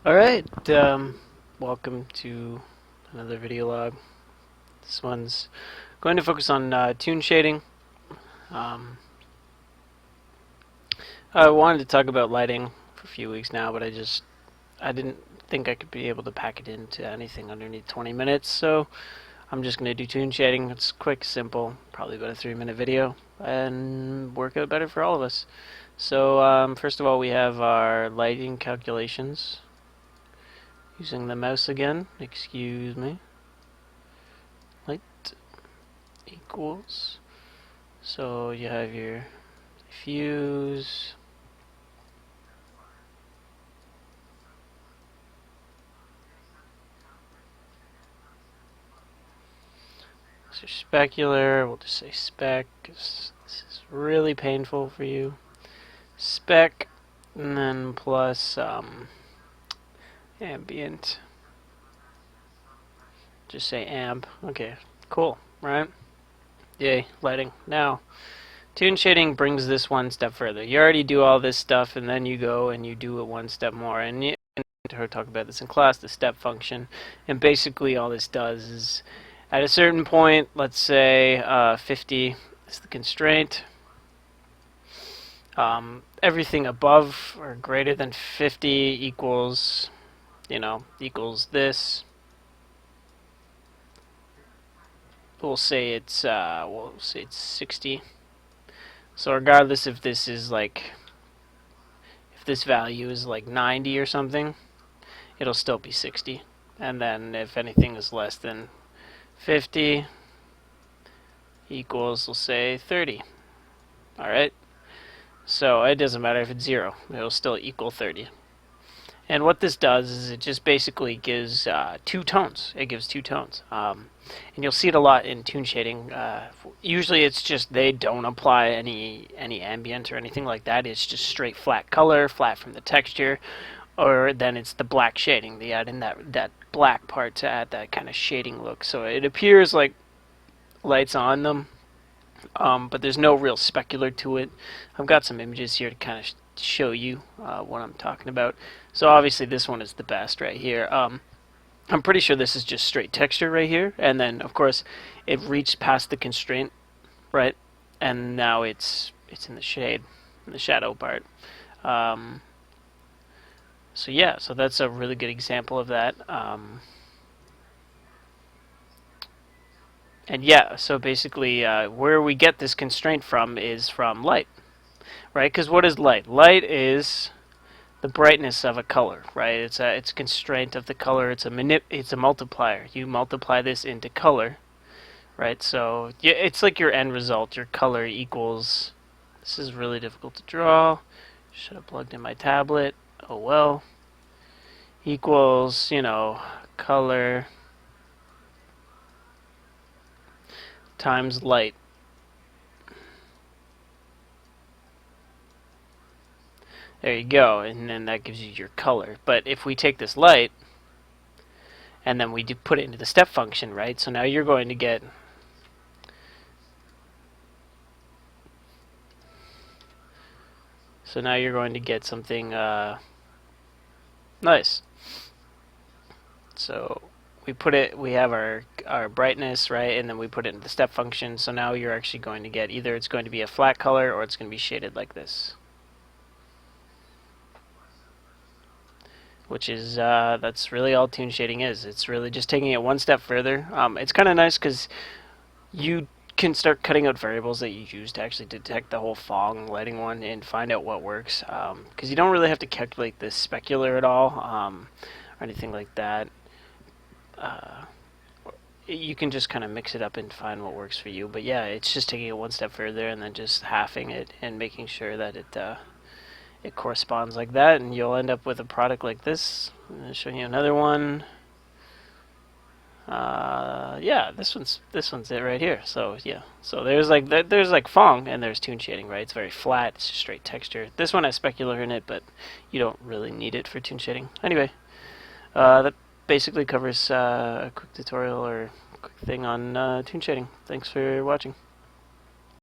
Alright, welcome to another video log. This one's going to focus on toon shading. Um, I wanted to talk about lighting for a few weeks now, but I didn't think I could be able to pack it into anything underneath 20 minutes, so I'm just going to do toon shading. It's quick, simple, probably about a 3-minute video, and work out better for all of us. So first of all, we have our lighting calculations. Using the mouse again, excuse me. Light equals. So you have your diffuse. So specular, we'll just say spec, because this is really painful for you. Spec, and then plus ambient. Just say amp. Okay, cool, right? Yay, lighting. Now, toon shading brings this one step further. You already do all this stuff, and then you go and you do it one step more. And you talk about this in class, the step function. And basically all this does is, at a certain point, let's say 50 is the constraint. Everything above or greater than 50 equals, equals this. We'll say it's 60. So regardless if this is like, if this value is like 90 or something, it'll still be 60. And then if anything is less than 50 equals, we'll say 30. Alright? So it doesn't matter if it's 0. It'll still equal 30. And what this does is it just basically gives two tones. It gives two tones. And you'll see it a lot in toon shading. Usually it's just they don't apply any ambient or anything like that. It's just straight flat color, flat from the texture. Or then it's the black shading. They add in that black part to add that kind of shading look. So it appears like light's on them. But there's no real specular to it. I've got some images here to kind of show you what I'm talking about. So obviously this one is the best right here. I'm pretty sure this is just straight texture right here, and then of course it reached past the constraint, right? And now it's in the shade, in the shadow part. So yeah, so that's a really good example of that. And yeah, so basically where we get this constraint from is from light, right? Because what is light? Light is the brightness of a color, right? It's a constraint of the color. It's a multiplier. You multiply this into color, right? So yeah, it's like your end result. Your color equals. This is really difficult to draw. Should have plugged in my tablet. Oh well. Equals, color times light. There you go, and then that gives you your color. But if we take this light and then we do put it into the step function, right? So now you're going to get something nice. So we have our brightness, right? And then we put it into the step function. So now you're actually going to get either it's going to be a flat color or it's going to be shaded like this. Which is, that's really all toon shading is. It's really just taking it one step further. It's kind of nice because you can start cutting out variables that you use to actually detect the whole phong lighting one and find out what works. Because you don't really have to calculate the specular at all or anything like that. You can just kind of mix it up and find what works for you. But yeah, it's just taking it one step further and then just halving it and making sure that it corresponds like that, and you'll end up with a product like this. I'm going to show you another one. Yeah, this one's it right here. So yeah, so there's like phong and there's toon shading, right? It's very flat. It's just straight texture. This one has specular in it, but you don't really need it for toon shading. Anyway, that basically covers a quick tutorial or quick thing on toon shading. Thanks for watching.